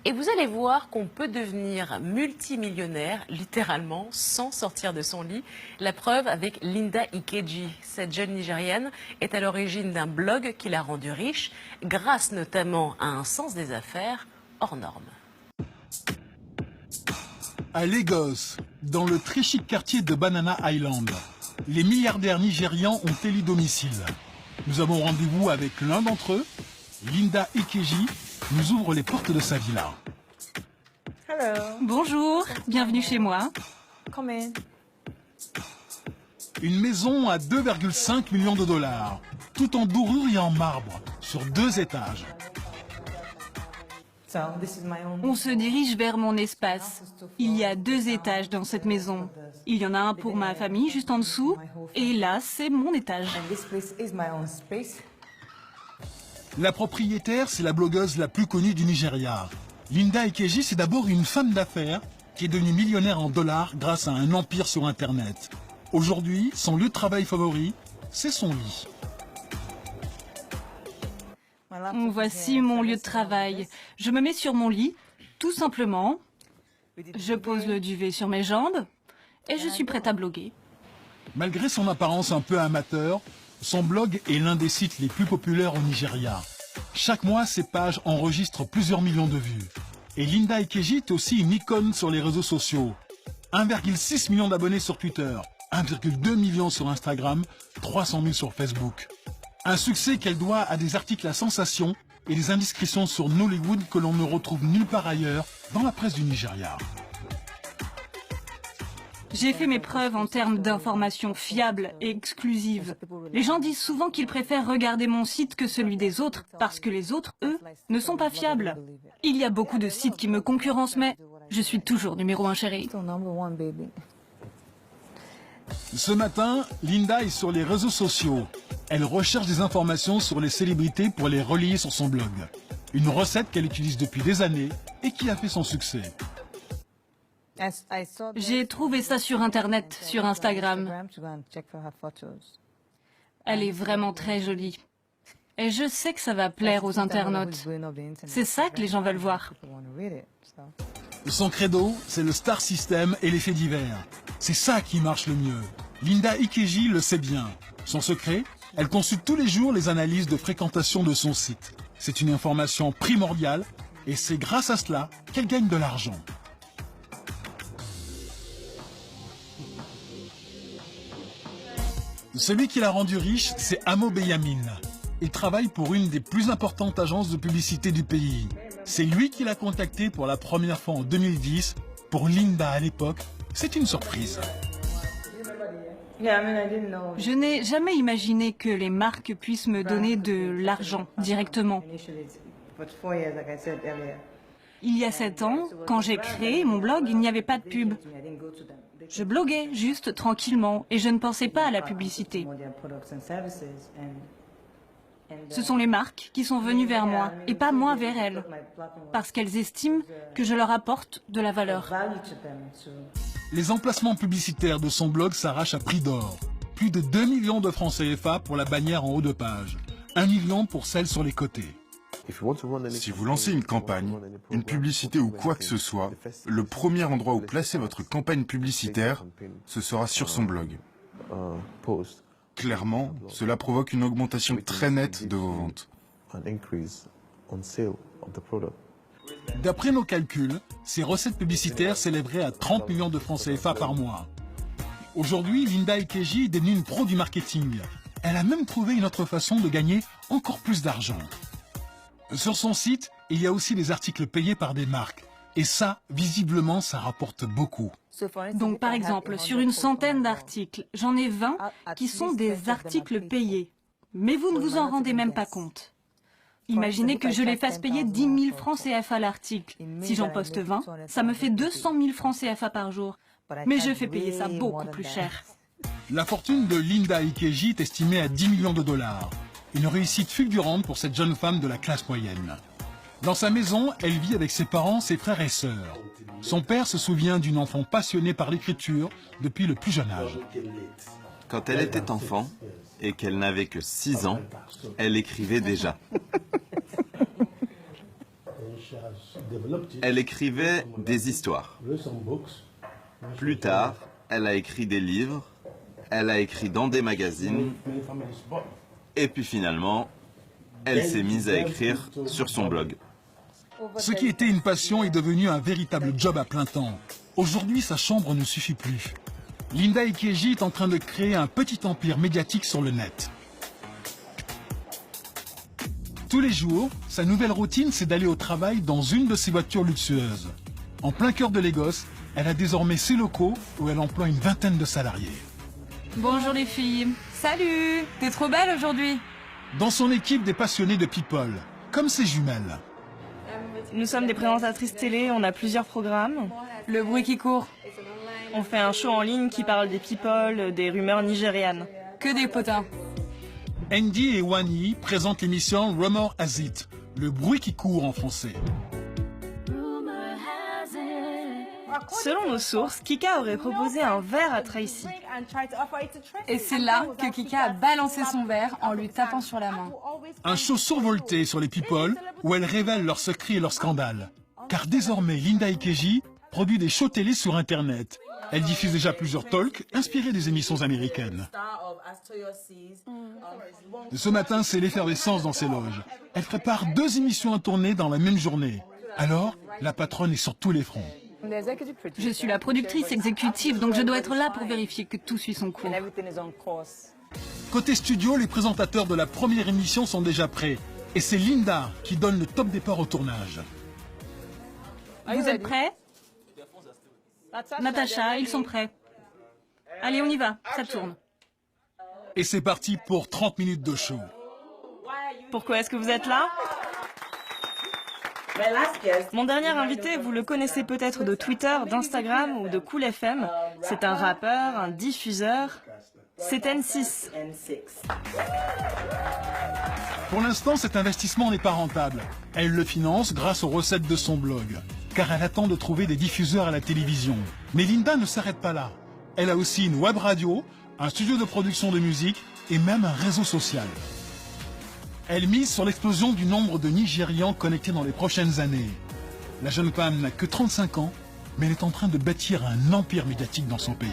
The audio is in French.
Et vous allez voir qu'on peut devenir multimillionnaire, littéralement, sans sortir de son lit. La preuve avec Linda Ikeji. Cette jeune Nigériane est à l'origine d'un blog qui l'a rendue riche, grâce notamment à un sens des affaires hors norme. À Lagos, dans le très chic quartier de Banana Island, les milliardaires nigérians ont élu domicile. Nous avons rendez-vous avec l'un d'entre eux. Linda Ikeji nous ouvre les portes de sa villa. Bonjour, bienvenue chez moi. Une maison à 2,5 millions de dollars, tout en dorure et en marbre, sur 2 étages. On se dirige vers mon espace. Il y a 2 étages dans cette maison. Il y en a un pour ma famille juste en dessous, et là, c'est mon étage. La propriétaire, c'est la blogueuse la plus connue du Nigeria. Linda Ikeji, c'est d'abord une femme d'affaires qui est devenue millionnaire en dollars grâce à un empire sur Internet. Aujourd'hui, son lieu de travail favori, c'est son lit. Voici mon lieu de travail. Je me mets sur mon lit, tout simplement. Je pose le duvet sur mes jambes et je suis prête à bloguer. Malgré son apparence un peu amateur, son blog est l'un des sites les plus populaires au Nigeria. Chaque mois, ses pages enregistrent plusieurs millions de vues. Et Linda Ikeji est aussi une icône sur les réseaux sociaux. 1,6 million d'abonnés sur Twitter, 1,2 million sur Instagram, 300 000 sur Facebook. Un succès qu'elle doit à des articles à sensation et des indiscrétions sur Nollywood que l'on ne retrouve nulle part ailleurs dans la presse du Nigeria. J'ai fait mes preuves en termes d'informations fiables et exclusives. Les gens disent souvent qu'ils préfèrent regarder mon site que celui des autres, parce que les autres, eux, ne sont pas fiables. Il y a beaucoup de sites qui me concurrencent, mais je suis toujours numéro 1, chérie. Ce matin, Linda est sur les réseaux sociaux. Elle recherche des informations sur les célébrités pour les relayer sur son blog. Une recette qu'elle utilise depuis des années et qui a fait son succès. J'ai trouvé ça sur Internet, sur Instagram. Elle est vraiment très jolie. Et je sais que ça va plaire aux internautes. C'est ça que les gens veulent voir. Son credo, c'est le star system et les faits divers. C'est ça qui marche le mieux. Linda Ikeji le sait bien. Son secret, elle consulte tous les jours les analyses de fréquentation de son site. C'est une information primordiale et c'est grâce à cela qu'elle gagne de l'argent. Celui qui l'a rendu riche, c'est Amo Beyamin. Il travaille pour une des plus importantes agences de publicité du pays. C'est lui qui l'a contacté pour la première fois en 2010. Pour Linda à l'époque, c'est une surprise. Je n'ai jamais imaginé que les marques puissent me donner de l'argent directement. Il y a 7 ans, quand j'ai créé mon blog, il n'y avait pas de pub. Je bloguais juste tranquillement et je ne pensais pas à la publicité. Ce sont les marques qui sont venues vers moi et pas moi vers elles, parce qu'elles estiment que je leur apporte de la valeur. Les emplacements publicitaires de son blog s'arrachent à prix d'or. Plus de 2 millions de francs CFA pour la bannière en haut de page. 1 million pour celle sur les côtés. Si vous lancez une campagne, une publicité ou quoi que ce soit, le premier endroit où placer votre campagne publicitaire, ce sera sur son blog. Clairement, cela provoque une augmentation très nette de vos ventes. D'après nos calculs, ces recettes publicitaires s'élèveraient à 30 millions de francs CFA par mois. Aujourd'hui, Linda Ikeji est devenue une pro du marketing. Elle a même trouvé une autre façon de gagner encore plus d'argent. Sur son site, il y a aussi des articles payés par des marques. Et ça, visiblement, ça rapporte beaucoup. Donc par exemple, sur une centaine d'articles, j'en ai 20 qui sont des articles payés. Mais vous ne vous en rendez même pas compte. Imaginez que je les fasse payer 10 000 francs CFA l'article. Si j'en poste 20, ça me fait 200 000 francs CFA par jour. Mais je fais payer ça beaucoup plus cher. La fortune de Linda Ikeji est estimée à 10 millions de dollars. Une réussite fulgurante pour cette jeune femme de la classe moyenne. Dans sa maison, elle vit avec ses parents, ses frères et sœurs. Son père se souvient d'une enfant passionnée par l'écriture depuis le plus jeune âge. Quand elle était enfant et qu'elle n'avait que 6 ans, elle écrivait déjà. Elle écrivait des histoires. Plus tard, elle a écrit des livres, elle a écrit dans des magazines, et puis finalement, elle s'est mise à écrire sur son blog. Ce qui était une passion est devenu un véritable job à plein temps. Aujourd'hui, sa chambre ne suffit plus. Linda Ikeji est en train de créer un petit empire médiatique sur le net. Tous les jours, sa nouvelle routine, c'est d'aller au travail dans une de ses voitures luxueuses. En plein cœur de Lagos, elle a désormais ses locaux où elle emploie une vingtaine de salariés. Bonjour les filles. Salut. T'es trop belle aujourd'hui. Dans son équipe, des passionnés de people, comme ses jumelles. Nous sommes des présentatrices télé, on a plusieurs programmes. Le bruit qui court. On fait un show en ligne qui parle des people, des rumeurs nigérianes. Que des potins. Andy et Wani présentent l'émission Rumor Has It, le bruit qui court en français. Selon nos sources, Kika aurait proposé un verre à Tracy. Et c'est là que Kika a balancé son verre en lui tapant sur la main. Un show survolté sur les people où elles révèlent leurs secrets et leurs scandales. Car désormais, Linda Ikeji produit des shows télé sur Internet. Elle diffuse déjà plusieurs talks inspirés des émissions américaines. Ce matin, c'est l'effervescence dans ses loges. Elle prépare 2 émissions à tourner dans la même journée. Alors, la patronne est sur tous les fronts. Je suis la productrice exécutive, donc je dois être là pour vérifier que tout suit son cours. Côté studio, les présentateurs de la première émission sont déjà prêts. Et c'est Linda qui donne le top départ au tournage. Vous êtes prêts? Natacha, ils sont prêts. Allez, on y va, ça tourne. Et c'est parti pour 30 minutes de show. Pourquoi est-ce que vous êtes là? Mon dernier invité, vous le connaissez peut-être de Twitter, d'Instagram ou de Cool FM. C'est un rappeur, un diffuseur. C'est N6. Pour l'instant, cet investissement n'est pas rentable. Elle le finance grâce aux recettes de son blog, car elle attend de trouver des diffuseurs à la télévision. Mais Linda ne s'arrête pas là. Elle a aussi une web radio, un studio de production de musique et même un réseau social. Elle mise sur l'explosion du nombre de Nigérians connectés dans les prochaines années. La jeune femme n'a que 35 ans, mais elle est en train de bâtir un empire médiatique dans son pays.